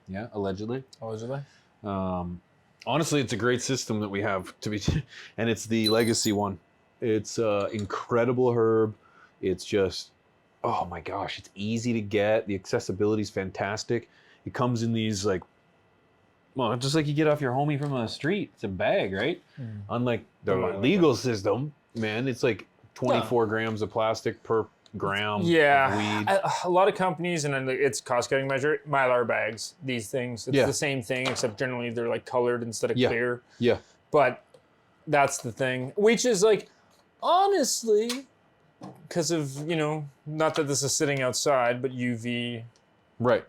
Yeah, allegedly. Allegedly. Honestly, it's a great system that we have and it's the legacy one. It's incredible herb. It's just, oh my gosh, it's easy to get. The accessibility is fantastic. It comes in these like, well, just like you get off your homie from the street. It's a bag, right? Unlike the legal system, man, it's like 24 grams of plastic per gram of weed. A lot of companies, and it's cost-cutting measure, Mylar bags, these things. It's the same thing, except generally they're like colored instead of clear. Yeah. But that's the thing, which is like, honestly, because of, not that this is sitting outside, but UV. Right.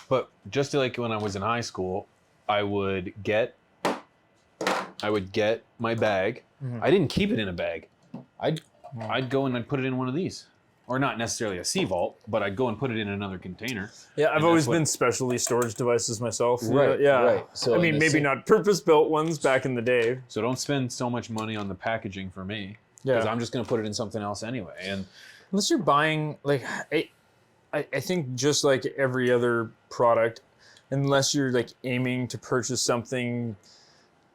But just like when I was in high school, I would get my bag. I didn't keep it in a bag. I'd go and I'd put it in one of these. Or not necessarily a sea vault, but I'd go and put it in another container. Yeah, I've always been specialty storage devices myself. Right, yeah. right. So I mean, maybe not purpose-built ones back in the day. So don't spend so much money on the packaging for me. Because I'm just going to put it in something else anyway. And unless you're buying, like, I think just like every other product, unless you're like aiming to purchase something,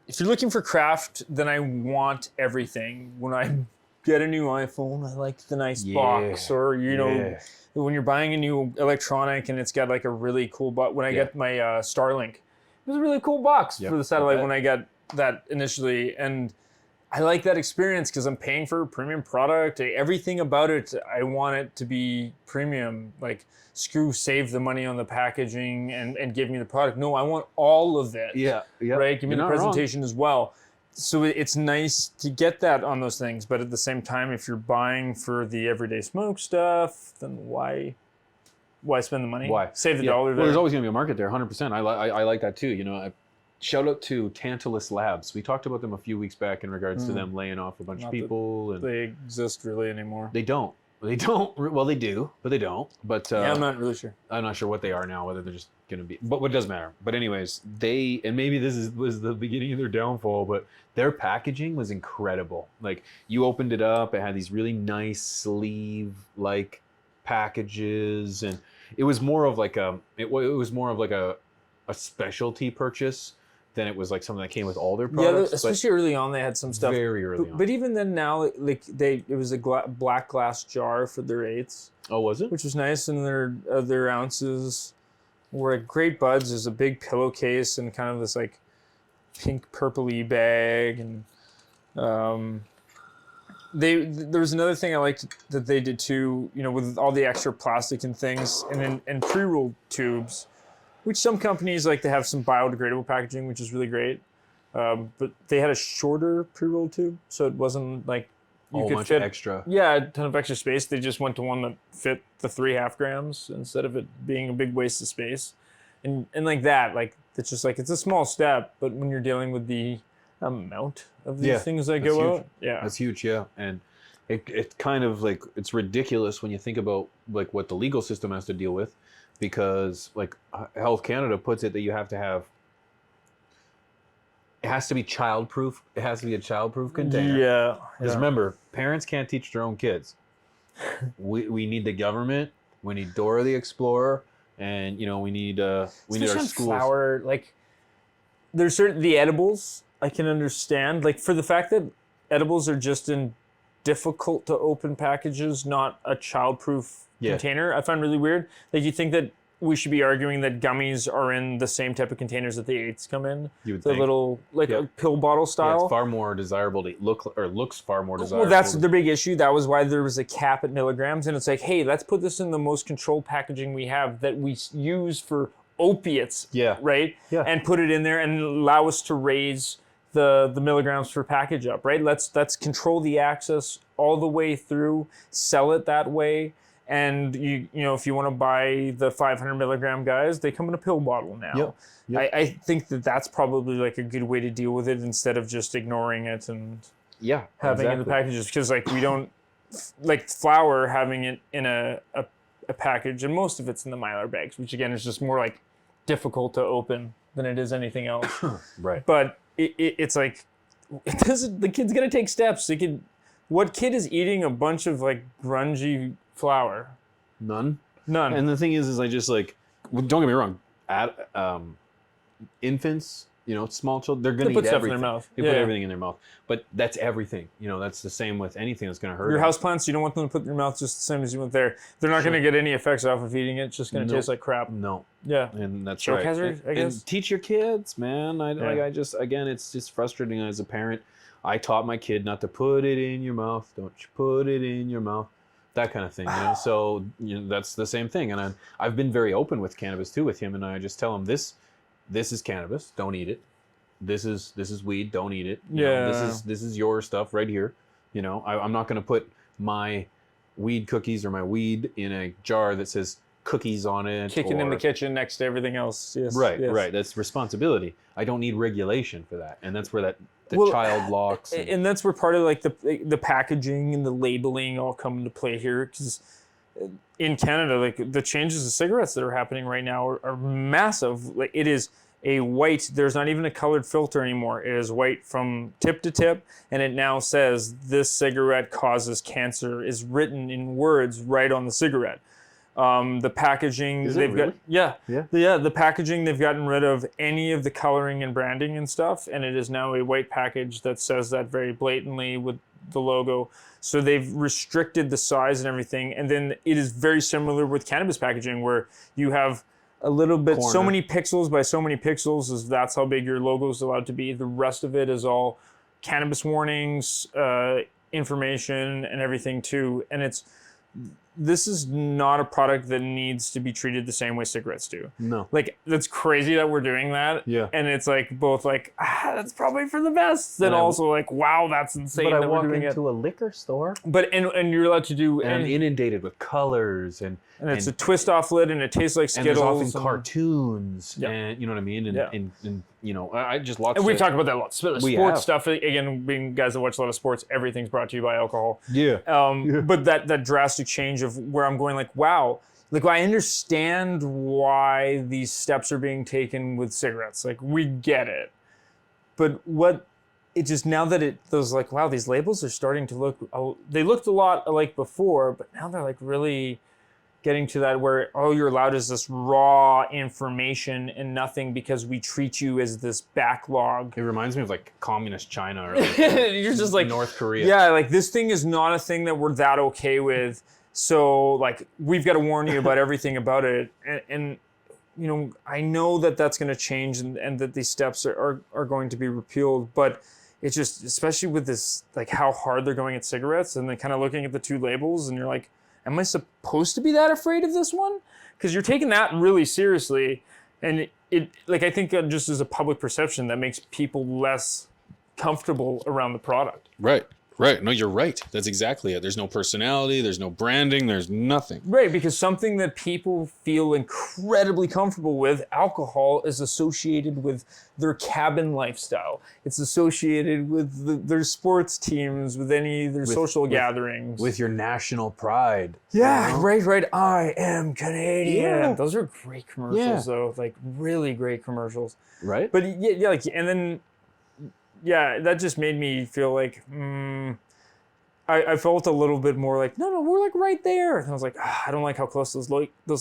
if you're looking for craft, then I want everything. When I get a new iPhone, I like the nice box, or when you're buying a new electronic and it's got like a really cool box. When I get my Starlink, it was a really cool box for the satellite when I got that initially, and I like that experience because I'm paying for a premium product. Everything about it, I want it to be premium. Like, save the money on the packaging and give me the product. No, I want all of it. Yeah. Right? Give me the presentation as well. So it's nice to get that on those things. But at the same time, if you're buying for the everyday smoke stuff, then why spend the money? Why? Save the dollar there. Well, there's always going to be a market there, 100%. I like that too. Shout out to Tantalus Labs. We talked about them a few weeks back in regards to them laying off a bunch of people. And they exist really anymore. They don't. Well, they do, but they don't. But I'm not really sure. I'm not sure what they are now, whether they're just going to be. But what does matter? But anyways, and maybe this was the beginning of their downfall, but their packaging was incredible. Like, you opened it up, it had these really nice sleeve-like packages, and it was more of like a specialty purchase than it was like something that came with all their products. Yeah, especially early on, they had some stuff. Very early on. But even then now, it was a black glass jar for their 8s. Oh, was it? Which was nice, and their ounces were great buds. There's a big pillowcase and kind of this like pink purpley bag, and there was another thing I liked that they did too. With all the extra plastic and things, and pre-rolled tubes. Which some companies like to have some biodegradable packaging, which is really great. But they had a shorter pre-roll tube, so it wasn't like you could fit extra. Yeah, a ton of extra space. They just went to one that fit the 3.5 grams instead of it being a big waste of space, and like that. Like, it's just like, it's a small step, but when you're dealing with the amount of these things that go out, that's huge. Yeah, and it kind of like, it's ridiculous when you think about like what the legal system has to deal with. Because like Health Canada puts it that you have to have, it has to be child-proof. It has to be a child-proof container. Yeah. Because remember, parents can't teach their own kids. we need the government. We need Dora the Explorer, and we need our schools. Flour, like, there's the edibles I can understand. Like, for the fact that edibles are just in difficult to open packages, not a child-proof container, I find really weird. Like, you think that we should be arguing that gummies are in the same type of containers that the 8s come in? You would the think. Little, like, a pill bottle style? Yeah, it's far more desirable to looks far more desirable. Well, that's the big issue. That was why there was a cap at milligrams, and it's like, hey, let's put this in the most controlled packaging we have that we use for opiates, right? Yeah. And put it in there and allow us to raise the milligrams per package up, right? Let's control the access all the way through, sell it that way. And if you want to buy the 500 milligram guys, they come in a pill bottle now. Yep. I think that's probably like a good way to deal with it instead of just ignoring it and having it in the packages. Because like, we don't like flour, having it in a package, and most of it's in the Mylar bags, which again is just more like difficult to open than it is anything else. Right. But it's like, the kid's gonna take steps. What kid is eating a bunch of like grungy flour? None. And the thing is I just like, well, don't get me wrong, infants, small children, they're going They to put eat stuff in everything. their mouth. They put everything in their mouth. But that's everything. That's the same with anything that's going to hurt Your them. houseplants, you don't want them to put in your mouth just the same as you want there. They're not going to get any effects off of eating it. It's just going to taste like crap. No. Yeah. And that's Choke right. hazard, I guess. And teach your kids, man. Again, it's just frustrating as a parent. I taught my kid not to put it in your mouth. Don't you put it in your mouth. That kind of thing. So that's the same thing. And I've been very open with cannabis too with him, and I just tell him this is cannabis. Don't eat it. This is weed. Don't eat it. This is your stuff right here. I'm not going to put my weed cookies or my weed in a jar that says cookies on it. Kicking in the kitchen next to everything else. Yes. Right. Yes. Right. That's responsibility. I don't need regulation for that, and that's where child locks. And that's where part of like the packaging and the labeling all come into play here, because in Canada, like the changes of cigarettes that are happening right now are massive. Like it is a white, there's not even a colored filter anymore. It is white from tip to tip, and it now says this cigarette causes cancer is written in words right on the cigarette. The packaging the packaging, they've gotten rid of any of the coloring and branding and stuff, and it is now a white package that says that very blatantly with the logo. So they've restricted the size and everything, and then it is very similar with cannabis packaging, where you have a little bit, so many pixels by so many pixels, is that's how big your logo is allowed to be. The rest of it is all cannabis warnings, information, and everything too. And this is not a product that needs to be treated the same way cigarettes do. No. Like, that's crazy that we're doing that. Yeah. And it's like both like, that's probably for the best. And also like, wow, that's insane that we're doing it. But I walk into a liquor store. But, and you're allowed to do... And I'm inundated with colors and it's a twist off lid and it tastes like Skittles. And there's often cartoons. Yeah. And you know what I mean? And I just lots And we've talked about that a lot. Sports stuff, again, being guys that watch a lot of sports, everything's brought to you by alcohol. Yeah. But that drastic change of where I'm going like, wow, like I understand why these steps are being taken with cigarettes. Like we get it. But it just, now that those like, wow, these labels are starting to look, they looked a lot like before, but now they're like really getting to that where all you're allowed is this raw information and nothing, because we treat you as this backlog. It reminds me of like communist China or like you're just like North Korea. Yeah, like this thing is not a thing that we're that okay with. So like we've got to warn you about everything about it. And I know that that's going to change and that these steps are going to be repealed, but it's just, especially with this, like how hard they're going at cigarettes, and then kind of looking at the two labels and you're like, am I supposed to be that afraid of this one? Because you're taking that really seriously. And I think just as a public perception, that makes people less comfortable around the product. Right. Right. No, you're right. That's exactly it. There's no personality. There's no branding. There's nothing. Right. Because something that people feel incredibly comfortable with, alcohol, is associated with their cabin lifestyle. It's associated with their sports teams, with their social gatherings. With your national pride. Yeah. Right. I am Canadian. Yeah. Those are great commercials, though. Like really great commercials. Right. But yeah, like, and then... Yeah, that just made me feel like, I felt a little bit more like, no, we're like right there. And I was like, I don't like how close those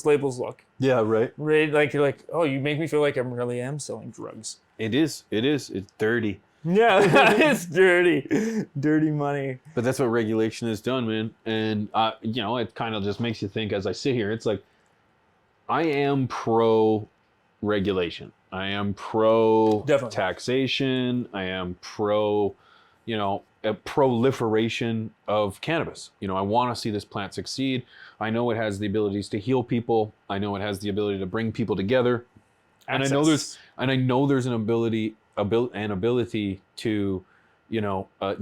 labels look. Yeah, right. Right, like you're like, oh, you make me feel like I really am selling drugs. It is. It's dirty. Yeah, it's dirty. Dirty money. But that's what regulation has done, man. And, it kind of just makes you think as I sit here, it's like, I am pro regulation. I am pro taxation. I am pro, a proliferation of cannabis. I want to see this plant succeed. I know it has the abilities to heal people. I know it has the ability to bring people together. And I know there's an ability to,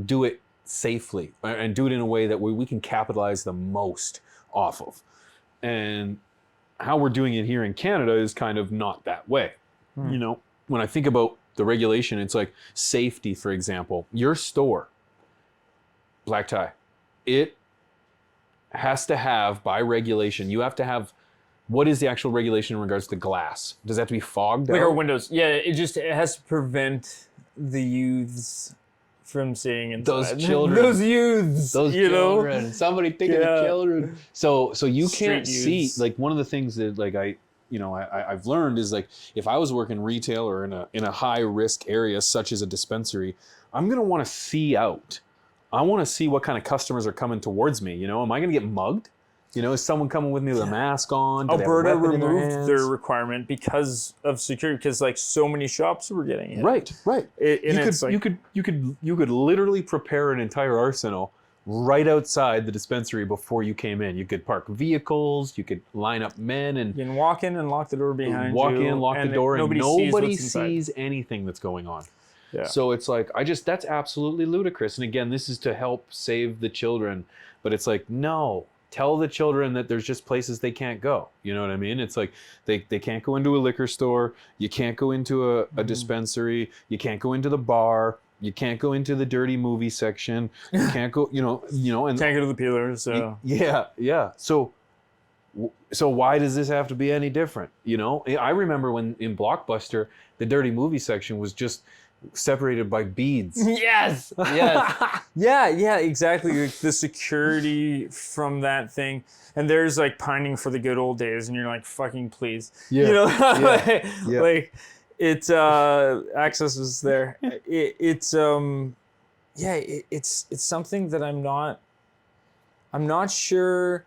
do it safely and do it in a way that we can capitalize the most off of. And how we're doing it here in Canada is kind of not that way. When I think about the regulation, it's like safety, for example. Your store, Black Tie, it has to have, by regulation, you have to have, what is the actual regulation in regards to glass? Does that have to be fogged out? Like our windows. Yeah, it has to prevent the youths from seeing inside. Those children. Those youths. Those children. Somebody think of the children. So you can't see, youths. like one of the things that like I've learned is like, if I was working retail or in a high risk area such as a dispensary, I'm gonna want to see out. I want to see what kind of customers are coming towards me. Am I gonna get mugged? Is someone coming with me with a mask on? Do Alberta removed their requirement because of security, because like so many shops were getting it. Right. You could literally prepare an entire arsenal right outside the dispensary before you came in. You could park vehicles. You could line up men and you can walk in and lock the door behind you. Walk in, lock the door, and nobody sees anything that's going on. Yeah. So it's like, that's absolutely ludicrous. And again, this is to help save the children, but it's like, no. Tell the children that there's just places they can't go. You know what I mean? It's like they can't go into a liquor store. You can't go into a dispensary. You can't go into the bar. You can't go into the dirty movie section. You can't go, and can't go to the peelers. So. Yeah. So why does this have to be any different? I remember when in Blockbuster, the dirty movie section was just separated by beads. Yes. Yeah, exactly. Like the security from that thing. And there's like pining for the good old days, and you're like, fucking please. Yeah. Like it's access is there. It's something that I'm not sure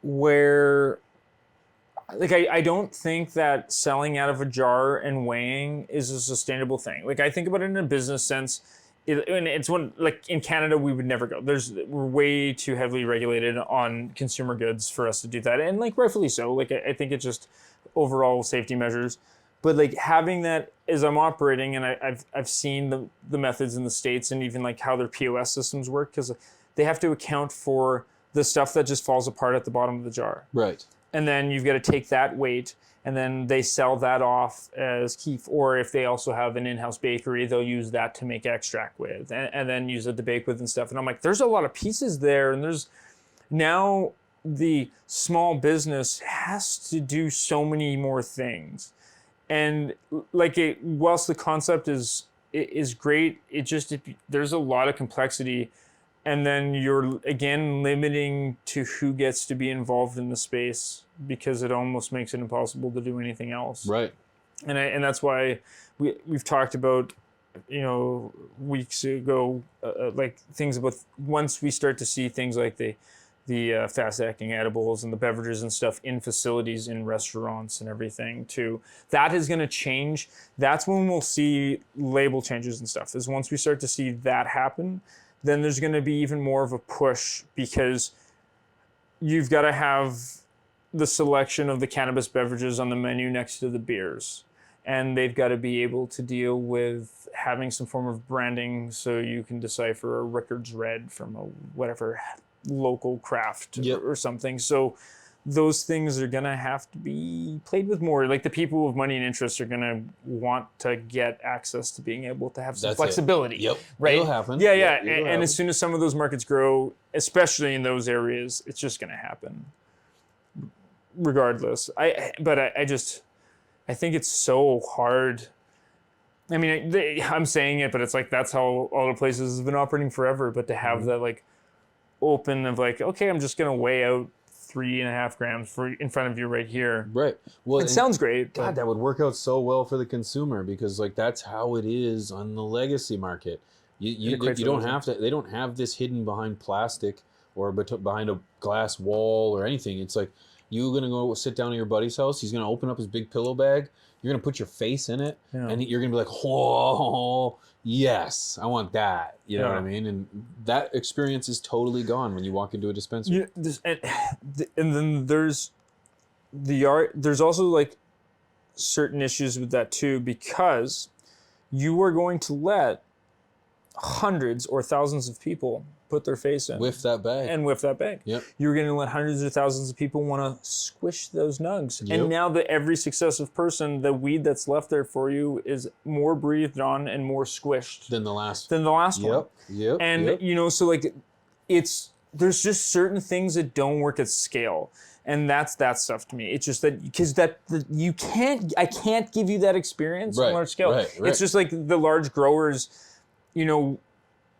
where. Like, I don't think that selling out of a jar and weighing is a sustainable thing. Like, I think about it in a business sense. And it's one, like, in Canada, we would never go. We're way too heavily regulated on consumer goods for us to do that. And, like, rightfully so. Like, I think it's just overall safety measures. But, like, having that as I'm operating, and I've seen the methods in the States and even, like, how their POS systems work, because they have to account for the stuff that just falls apart at the bottom of the jar. Right. And then you've got to take that weight, and then they sell that off as keef. Or if they also have an in-house bakery, they'll use that to make extract with, and then use it to bake with and stuff. And I'm like, there's a lot of pieces there, and there's now the small business has to do so many more things. And like whilst the concept is great, there's a lot of complexity. And then you're, again, limiting to who gets to be involved in the space, because it almost makes it impossible to do anything else. Right. And that's why we've talked about, weeks ago, like things about once we start to see things like the fast-acting edibles and the beverages and stuff in facilities, in restaurants and everything too, that is going to change. That's when we'll see label changes and stuff, is once we start to see that happen. Then there's going to be even more of a push, because you've got to have the selection of the cannabis beverages on the menu next to the beers. And they've got to be able to deal with having some form of branding so you can decipher a Rickard's Red from a whatever local craft or something. So those things are going to have to be played with more. Like the people with money and interest are going to want to get access to being able to have some flexibility. Yep. Right? It'll happen. Yeah. And as soon as some of those markets grow, especially in those areas, it's just going to happen regardless. I think it's so hard. I mean, I'm saying it, but it's like, that's how all the places have been operating forever. But to have that like open of like, okay, I'm just going to weigh out 3.5 grams in front of you right here. Right. Well, it sounds great. God, that would work out so well for the consumer, because like that's how it is on the legacy market. You don't have to. They don't have this hidden behind plastic or behind a glass wall or anything. It's like, you're gonna go sit down at your buddy's house. He's gonna open up his big pillow bag. You're gonna put your face in it, and you're gonna be like, "Whoa, yes, I want that." You know what I mean? And that experience is totally gone when you walk into a dispensary. And then there's there's also like certain issues with that too, because you are going to let hundreds or thousands of people put their face in. With that bag. Yep. You're going to let hundreds or thousands of people want to squish those nugs. Yep. And now that every successive person, the weed that's left there for you is more breathed on and more squished than the last one. Yep. And so like there's just certain things that don't work at scale. And that's that stuff to me. It's just that, because I can't give you that experience on large scale. Right. It's just like the large growers,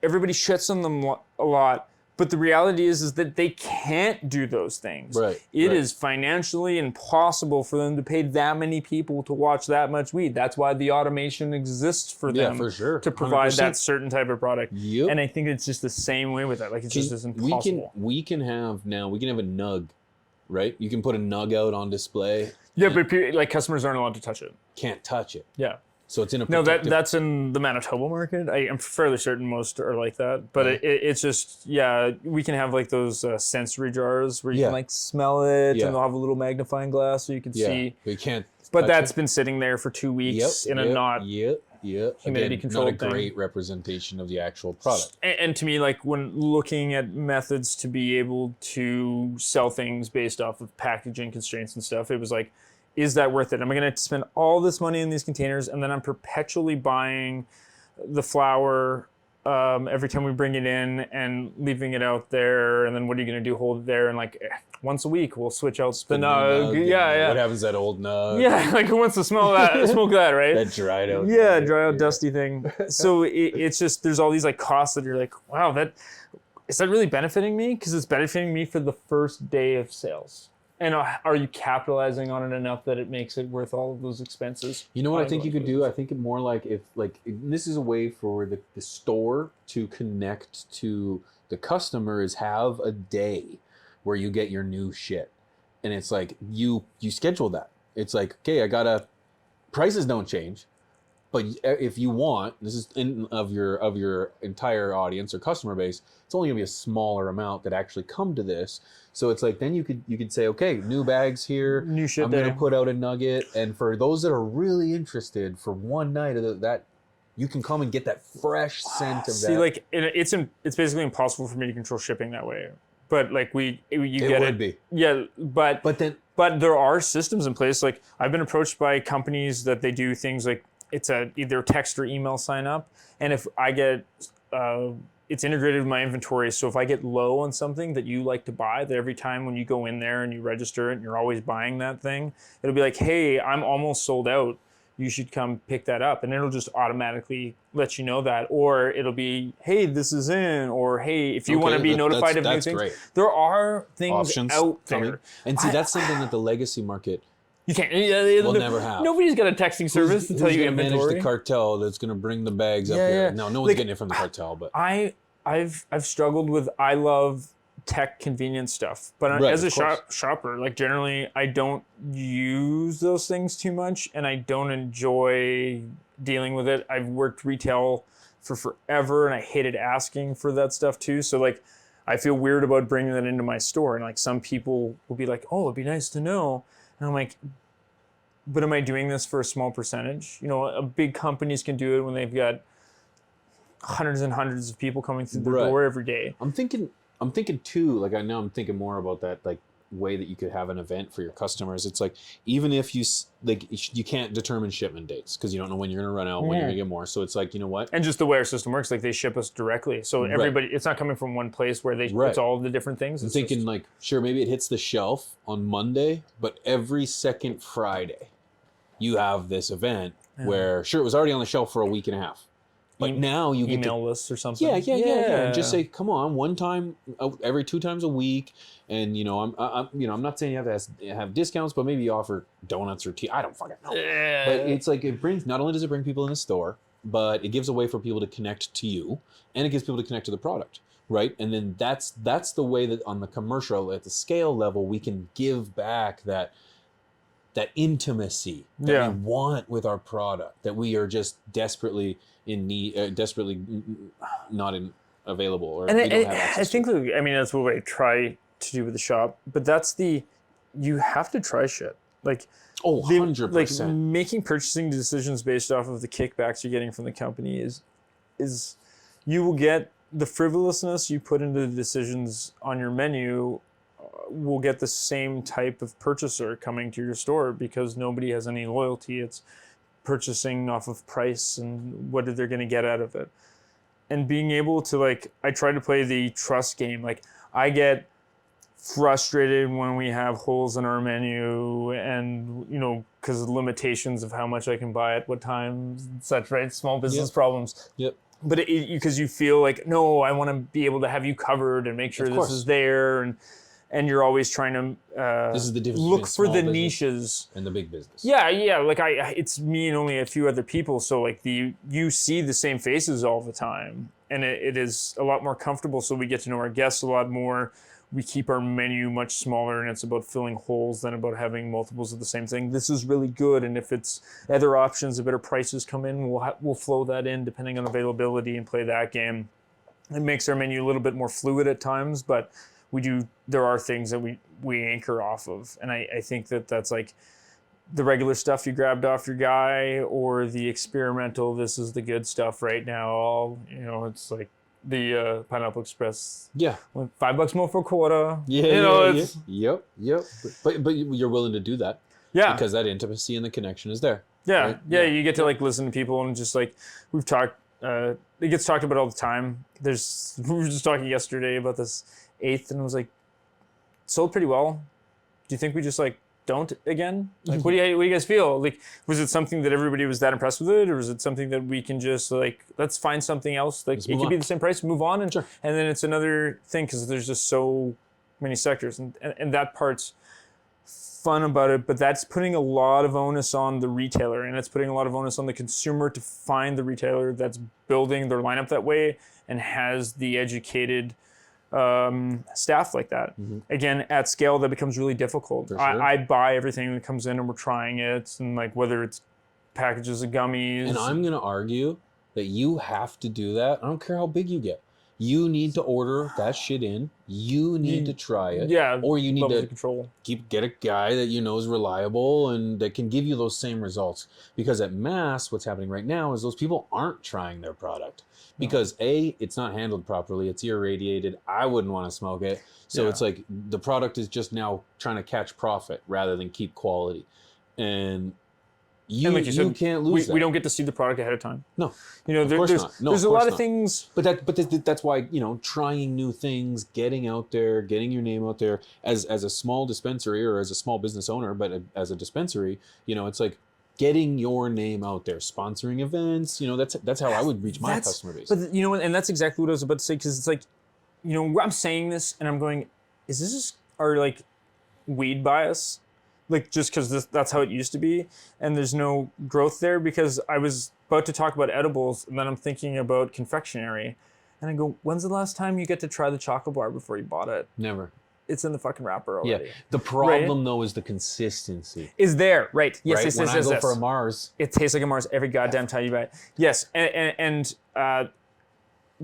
everybody shits on them a lot, But the reality is that they can't do those things. Right. It is financially impossible for them to pay that many people to watch that much weed. That's why the automation exists for them for sure. to provide 100%. that certain type of product. Yep. And I think it's just the same way with that. Like, it's just as impossible. We can have a nug, right? You can put a nug out on display. Yeah, but like, customers aren't allowed to touch it. Can't touch it. Yeah. So it's in a protective... No, that's in the Manitoba market. I'm fairly certain most are like that. But it's just, we can have like those sensory jars where you can like smell it, and they'll have a little magnifying glass so you can see. But you can't. But that's been sitting there for 2 weeks in a not humidity controlled thing. Not a great representation of the actual product. And to me, like, when looking at methods to be able to sell things based off of packaging constraints and stuff, it was like, is that worth it? Am I going to spend all this money in these containers, and then I'm perpetually buying the flour every time we bring it in and leaving it out there? And then what are you going to do? Hold it there, and like once a week we'll switch out the nug. What happens to that old nug? Yeah, like, who wants to smell that? Smoke that, right? That dried out. Yeah, dry out, dusty thing. So it's just, there's all these like costs that you're like, wow, is that really benefiting me? Because it's benefiting me for the first day of sales. And are you capitalizing on it enough that it makes it worth all of those expenses? You know what I think you could do? I think it more like if this is a way for the store to connect to the customer, is have a day where you get your new shit. And it's like you schedule that. It's like, okay, prices don't change. But if you want, this is of your entire audience or customer base, it's only gonna be a smaller amount that actually come to this. So it's like, then you could say, okay, new bags here. New shit. I'm gonna put out a nugget, and for those that are really interested, for one night of that, you can come and get that fresh scent of that. See, like, it's basically impossible for me to control shipping that way. But like it would be. Yeah, but there are systems in place. Like, I've been approached by companies that they do things like, it's either text or email sign up, and if I get it's integrated with my inventory. So if I get low on something that you like to buy, that every time when you go in there and you register it and you're always buying that thing, it'll be like, hey, I'm almost sold out. You should come pick that up. And it'll just automatically let you know that. Or it'll be, hey, this is in. Or, hey, if you want to be notified of new things. Great. There are things options out there. Coming. And see, that's something that the legacy market you can't. We'll never have. Nobody's got a texting service to tell you inventory. Manage the cartel that's going to bring the bags up here. No one's getting it from the cartel. But I've struggled with. I love tech convenience stuff, but as a shopper, like, generally I don't use those things too much, and I don't enjoy dealing with it. I've worked retail for forever, and I hated asking for that stuff too. So like, I feel weird about bringing that into my store, and like, some people will be like, "Oh, it'd be nice to know." And I'm like, but am I doing this for a small percentage? You know, big companies can do it when they've got hundreds and hundreds of people coming through the door every day. I'm thinking too, like, I'm thinking more about that, like, way that you could have an event for your customers. It's like, even if you can't determine shipment dates because you don't know when you're going to run out, when you're going to get more. So it's like, you know what? And just the way our system works, like, they ship us directly. So everybody, it's not coming from one place where it's all the different things. I'm thinking like, sure, maybe it hits the shelf on Monday, but every second Friday you have this event where, sure, it was already on the shelf for a week and a half. But now you get email lists or something. Yeah. And just say, come on, one time, every 2 times a week, and I'm not saying you have to have discounts, but maybe you offer donuts or tea. I don't fucking know. But it's like, not only does it bring people in the store, but it gives a way for people to connect to you, and it gives people to connect to the product, right? And then that's the way that on the commercial, at the scale level, we can give back that intimacy that we want with our product, that we are just desperately in need, desperately not available, or and we don't have access. I think, I mean, that's what I try to do with the shop, but you have to try shit. Like, 100%. Like, making purchasing decisions based off of the kickbacks you're getting from the company is you will get the frivolousness you put into the decisions on your menu will get the same type of purchaser coming to your store, because nobody has any loyalty. It's purchasing off of price and what they're going to get out of it. And being able to, like, I try to play the trust game. Like, I get frustrated when we have holes in our menu, and, you know, because of limitations of how much I can buy at what times and such, right? Small business problems. Yep. but because you feel like, no, I want to be able to have you covered and make sure this is there, and you're always trying to this is the difference look for the business niches and the big business. Yeah, like it's me and only a few other people, so like you see the same faces all the time, and it is a lot more comfortable, so we get to know our guests a lot more. We keep our menu much smaller, and it's about filling holes than about having multiples of the same thing. This is really good, and if it's other options, the better prices come in, we'll flow that in depending on availability and play that game. It makes our menu a little bit more fluid at times, but there are things that we anchor off of, and I think that's like the regular stuff you grabbed off your guy, or the experimental, this is the good stuff right now. It's like the Pineapple Express. Yeah. $5 more for a quarter. Yeah. Yep. But you're willing to do that. Yeah. Because that intimacy and the connection is there. Yeah. Right? Yeah. You get to like listen to people, and just like we've talked, it gets talked about all the time. We were just talking yesterday about this 8th, and it was like, sold pretty well. Do you think we just like don't again? Like, what do you guys feel? Like, was it something that everybody was that impressed with it, or was it something that we can just like, let's find something else? Like, it could be the same price, move on, and then it's another thing, because there's just so many sectors, and that part's fun about it. But that's putting a lot of onus on the retailer, and it's putting a lot of onus on the consumer to find the retailer that's building their lineup that way and has the educated staff like that. Again, at scale, that becomes really difficult. Sure. I buy everything that comes in, and we're trying it, and like whether it's packages of gummies. And I'm gonna argue that you have to do that. I don't care how big you get. You need to order that shit in. You need to try it. Yeah. Or you need to control. get a guy that you know is reliable and that can give you those same results. Because at mass, what's happening right now is those people aren't trying their product. Because it's not handled properly. It's irradiated. I wouldn't want to smoke it. So it's like the product is just now trying to catch profit rather than keep quality. And you can't lose that. We don't get to see the product ahead of time. No, there's a lot of things. But that's why trying new things, getting out there, getting your name out there as a small dispensary or as a small business owner, but as a dispensary, it's like getting your name out there, sponsoring events. That's how I would reach my customer base. But and that's exactly what I was about to say, because it's like, I'm saying this and I'm going, is this just our like weed bias? Like, just because that's how it used to be, and there's no growth there? Because I was about to talk about edibles, and then I'm thinking about confectionery, and I go, when's the last time you get to try the chocolate bar before you bought it? Never. It's in the fucking wrapper already. Yeah. The problem though is the consistency. Is there, right? Yes, right? When I go for a Mars, it tastes like a Mars every goddamn time you buy it. Yes, and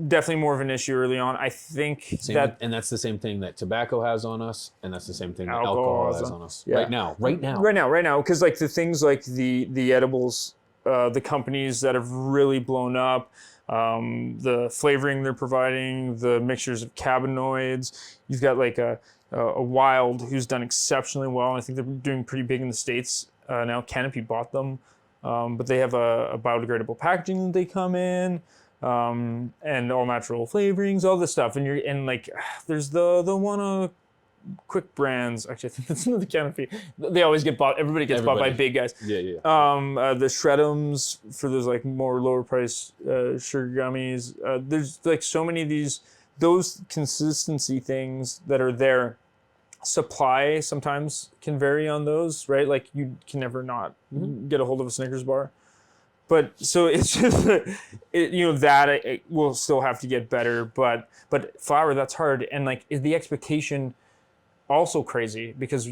definitely more of an issue early on. I think and that's the same thing that tobacco has on us, and that's the same thing that alcohol has on us. Yeah. Right now. Because like the things like the edibles, the companies that have really blown up, the flavoring they're providing, the mixtures of cannabinoids. You've got like a Wild who's done exceptionally well. I think they're doing pretty big in the States now. Canopy bought them, but they have a biodegradable packaging that they come in. And all natural flavorings, all this stuff, and like there's the one Quick Brands. Actually, I think that's another Canopy. They always get bought. Everybody gets bought by big guys. Yeah. The Shred'ems for those like more lower price sugar gummies. There's like so many of those consistency things that are there. Supply sometimes can vary on those, right? Like you can never not get a hold of a Snickers bar. But so it's just, it will still have to get better. But flour, that's hard. And like, is the expectation also crazy? Because,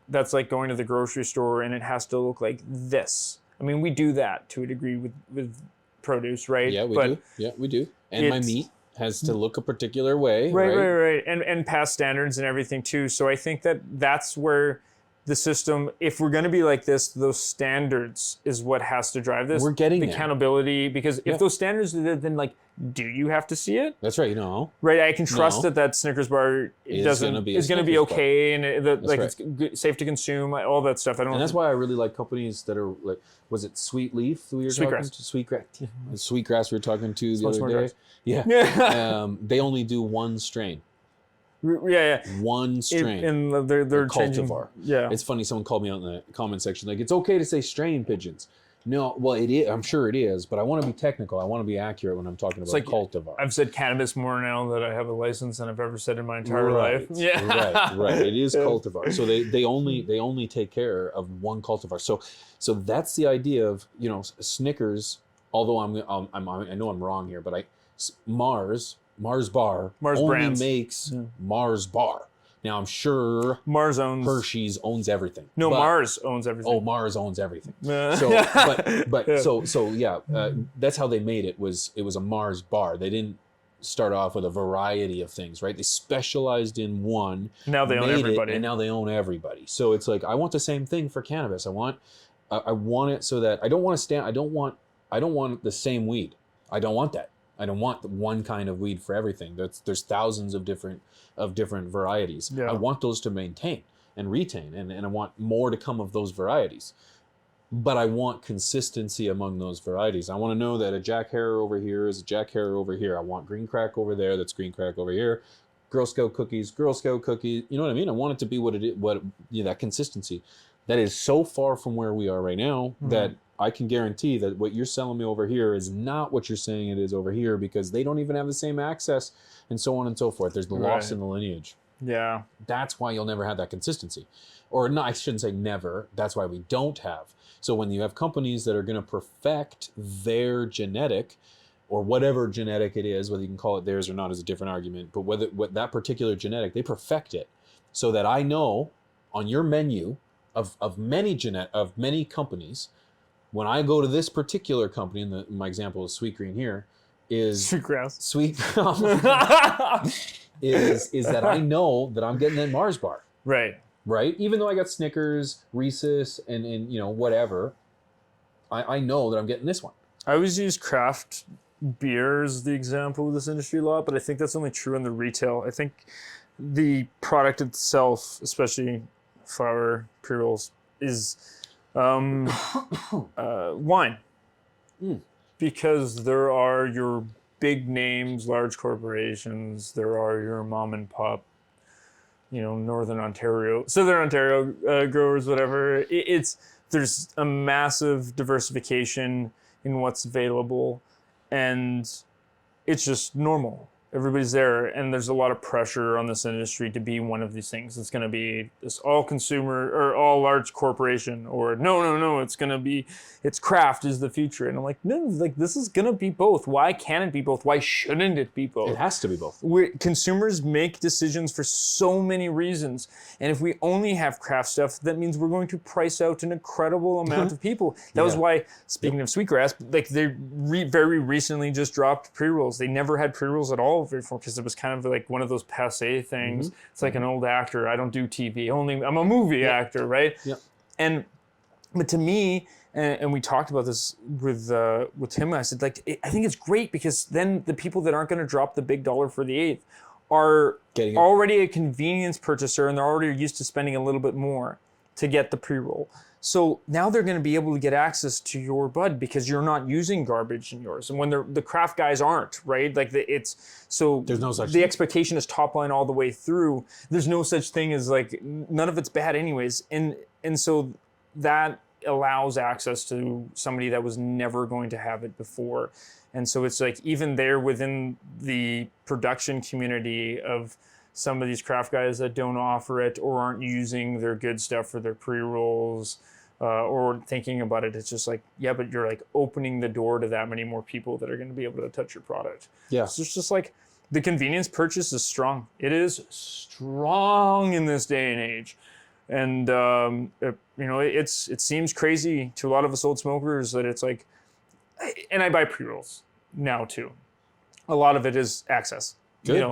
that's like going to the grocery store and it has to look like this. I mean, we do that to a degree with produce, right? Yeah, we do. Yeah, we do. And my meat has to look a particular way. Right. And past standards and everything too. So I think that's where the system, if we're going to be like this, those standards is what has to drive this. We're getting the accountability, because if those standards are there, then like, do you have to see it? That's right. Right. I can trust that Snickers bar is going to be okay, and it's safe to consume, all that stuff. And that's why I really like companies that are like, was it Sweet Leaf? Sweetgrass. We were talking to the other day. Yeah. They only do one strain. Yeah. One strain. And they're changing. Cultivar. Yeah. It's funny. Someone called me out in the comment section like, it's okay to say strain, Pigeons. No, well, it is. I'm sure it is, but I want to be technical. I want to be accurate when I'm talking about like, cultivar. I've said cannabis more now that I have a license than I've ever said in my entire life. Yeah, right. It is cultivar. So they only take care of one cultivar. So that's the idea of, you know, Snickers. Although I know I'm wrong here, but Mars Bar only brands. makes Mars Bar. Now I'm sure Mars owns Hershey's owns everything. No, Mars owns everything. Oh, Mars owns everything. So that's how they made it. It was a Mars bar. They didn't start off with a variety of things, right? They specialized in one. Now they own everybody, and now they own everybody. So it's like I want the same thing for cannabis. I want it so that I don't want the same weed. I don't want that. I don't want one kind of weed for everything. There's thousands of different varieties. Yeah. I want those to maintain and retain, and I want more to come of those varieties. But I want consistency among those varieties. I want to know that a Jack Herer over here is a Jack Herer over here. I want green crack over there. That's green crack over here. Girl Scout cookies. You know what I mean? I want it to be that consistency. That is so far from where we are right now that I can guarantee that what you're selling me over here is not what you're saying it is over here, because they don't even have the same access and so on and so forth. There's the loss in the lineage. Yeah. That's why you'll never have that consistency. Or no, I shouldn't say never. That's why we don't have. So when you have companies that are going to perfect their genetic, or whatever genetic it is, whether you can call it theirs or not is a different argument, but what that particular genetic, they perfect it so that I know on your menu of many companies, when I go to this particular company, and my example is Sweet Green here, is Sweetgrass. is that I know that I'm getting that Mars bar. Right. Even though I got Snickers, Reese's, and you know, whatever, I know that I'm getting this one. I always use craft beer as the example of this industry a lot, but I think that's only true in the retail. I think the product itself, especially flower pre-rolls, is wine. Because there are your big names, large corporations, there are your mom and pop, you know, Southern Ontario growers, whatever. There's a massive diversification in what's available, and it's just normal. Everybody's there, and there's a lot of pressure on this industry to be one of these things. It's going to be this all consumer or all large corporation, or no, it's going to be, it's craft is the future. And I'm like, no, like this is going to be both. Why can't it be both? Why shouldn't it be both? It has to be both. Consumers make decisions for so many reasons. And if we only have craft stuff, that means we're going to price out an incredible amount of people. That was why, speaking of Sweetgrass, like they very recently just dropped pre-rolls. They never had pre-rolls at all before, because it was kind of like one of those passé things. It's like an old actor. I don't do TV. I'm a movie actor, right? But to me, and we talked about this with Tim, I said, like, I think it's great, because then the people that aren't going to drop the big dollar for the eighth are already a convenience purchaser, and they're already used to spending a little bit more to get the pre-roll. So now they're going to be able to get access to your bud, because you're not using garbage in yours. And when the craft guys aren't, right? Like there's no such thing. Expectation is top line all the way through. There's no such thing as, like, none of it's bad anyways. And so that allows access to somebody that was never going to have it before. And so it's like, even there within the production community of some of these craft guys that don't offer it or aren't using their good stuff for their pre-rolls, or thinking about it, it's just like, yeah, but you're like opening the door to that many more people that are going to be able to touch your product. Yeah. So it's just like, the convenience purchase is strong. It is strong in this day and age. And, it seems crazy to a lot of us old smokers that it's like, and I buy pre-rolls now too. A lot of it is access. Good.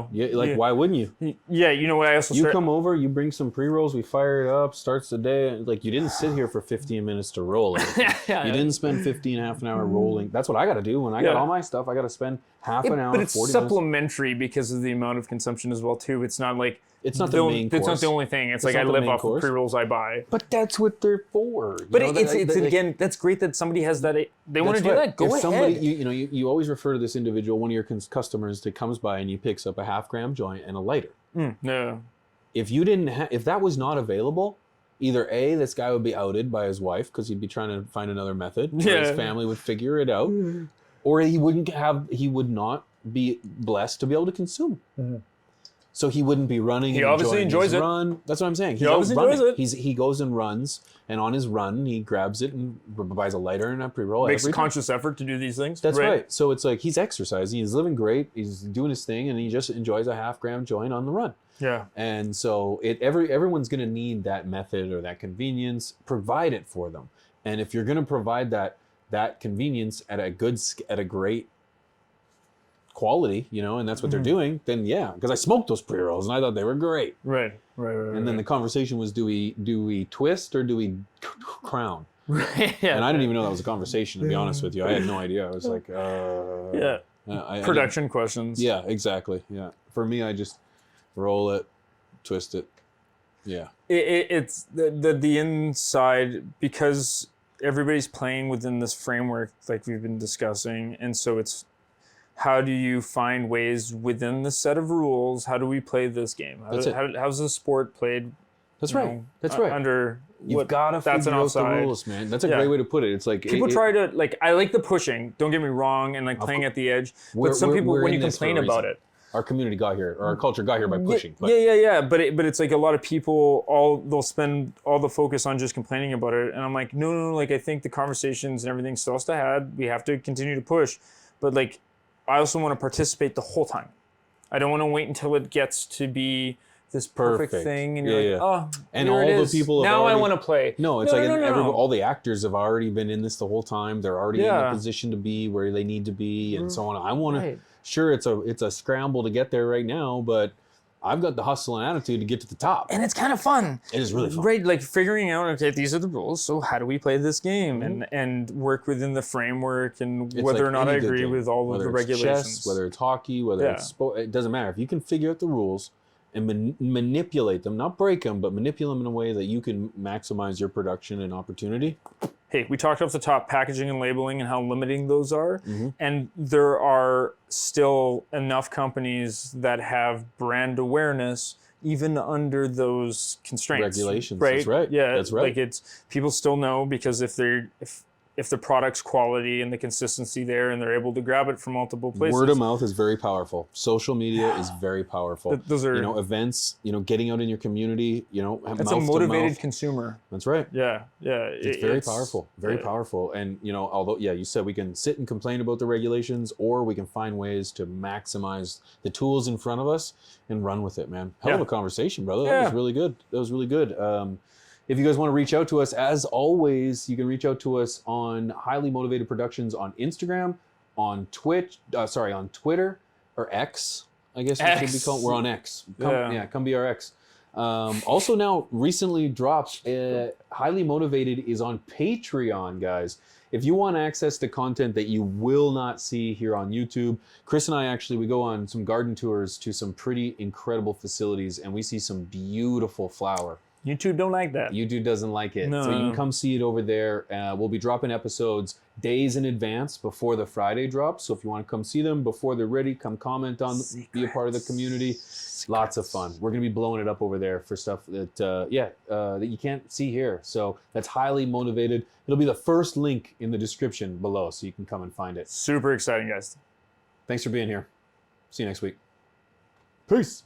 Why wouldn't you? Yeah, you know what I also come over, you bring some pre-rolls, we fire it up, starts the day. Like, you didn't sit here for 15 minutes to roll it. You didn't spend half an hour rolling. That's what I got to do when I got all my stuff. I got to spend half an hour, but it's 40 supplementary minutes. Because of the amount of consumption as well too. It's not like it's not the main course. It's not the only thing. It's like I live off the pre-rolls I buy. But that's what they're for. But again, that's great that somebody has that. They want to do that. Go ahead. Somebody, you always refer to this individual, one of your customers, that comes by and he picks up a half-gram joint and a lighter. No. If you didn't if that was not available, either A, this guy would be outed by his wife because he'd be trying to find another method, or his family would figure it out, or he would not be blessed to be able to consume. So he wouldn't be running. He obviously enjoys it. Run. That's what I'm saying. He obviously enjoys it. He goes and runs, and on his run, he grabs it and buys a lighter and a pre-roll. Makes a conscious effort to do these things. That's right. So it's like he's exercising, he's living great, he's doing his thing, and he just enjoys a half-gram joint on the run. Yeah. And so everyone's going to need that method or that convenience. Provide it for them. And if you're going to provide that convenience at a great quality, and that's what they're doing, then yeah, because I smoked those pre-rolls and I thought they were great. Right. And then the conversation was, do we twist or do we crown? Right. Yeah. And I didn't even know that was a conversation, to be honest with you. I had no idea. I was like, production questions. Yeah, exactly. Yeah. For me, I just roll it, twist it. Yeah. It's the inside, because everybody's playing within this framework like we've been discussing, and so it's, how do you find ways within the set of rules? How do we play this game? How's the sport played? That's right. That's right. Under You've got to figure out the rules, man. That's a great way to put it. It's like people try to I like the pushing. Don't get me wrong, and playing at the edge. But some people, when you complain about it, our community got here, or our culture got here by pushing. Yeah. But it's like a lot of people, they'll spend all the focus on just complaining about it, and I'm like, no. I think the conversations and everything still has to have. We have to continue to push, but I also want to participate the whole time. I don't want to wait until it gets to be this perfect thing, and you're oh, and all the people now I want to play. No, it's all the actors have already been in this the whole time. They're already in the position to be where they need to be, and so on. I want to. Sure, it's a scramble to get there right now, but I've got the hustle and attitude to get to the top. And it's kind of fun. It is really fun. Right, figuring out, okay, these are the rules, so how do we play this game? And work within the framework, and whether or not I agree with all of the regulations. Chess, whether it's hockey, whether it's sport, it doesn't matter. If you can figure out the rules and manipulate them, not break them, but manipulate them in a way that you can maximize your production and opportunity. Hey, we talked off the top, packaging and labeling and how limiting those are. And there are still enough companies that have brand awareness even under those constraints. Regulations, right? That's right. Yeah, that's right. It's people still know, because if the product's quality and the consistency there, and they're able to grab it from multiple places. Word of mouth is very powerful. Social media is very powerful. Those are events, getting out in your community, that's a motivated consumer. That's right. Yeah. It's very powerful. Very powerful. And although you said we can sit and complain about the regulations, or we can find ways to maximize the tools in front of us and run with it, man. Hell of a conversation, brother. That was really good. If you guys want to reach out to us, as always, you can reach out to us on Highly Motivated Productions on Instagram, on on Twitter, or X, I guess we should be called. We're on X. Come be our X. Also now, recently dropped, Highly Motivated is on Patreon, guys. If you want access to content that you will not see here on YouTube, Chris and I we go on some garden tours to some pretty incredible facilities, and we see some beautiful flower. YouTube don't like that. YouTube doesn't like it. No. So you can come see it over there. We'll be dropping episodes days in advance before the Friday drop. So if you want to come see them before they're ready, come comment on, be a part of the community. Lots of fun. We're going to be blowing it up over there for stuff that, that you can't see here. So that's Highly Motivated. It'll be the first link in the description below, so you can come and find it. Super exciting, guys. Thanks for being here. See you next week. Peace.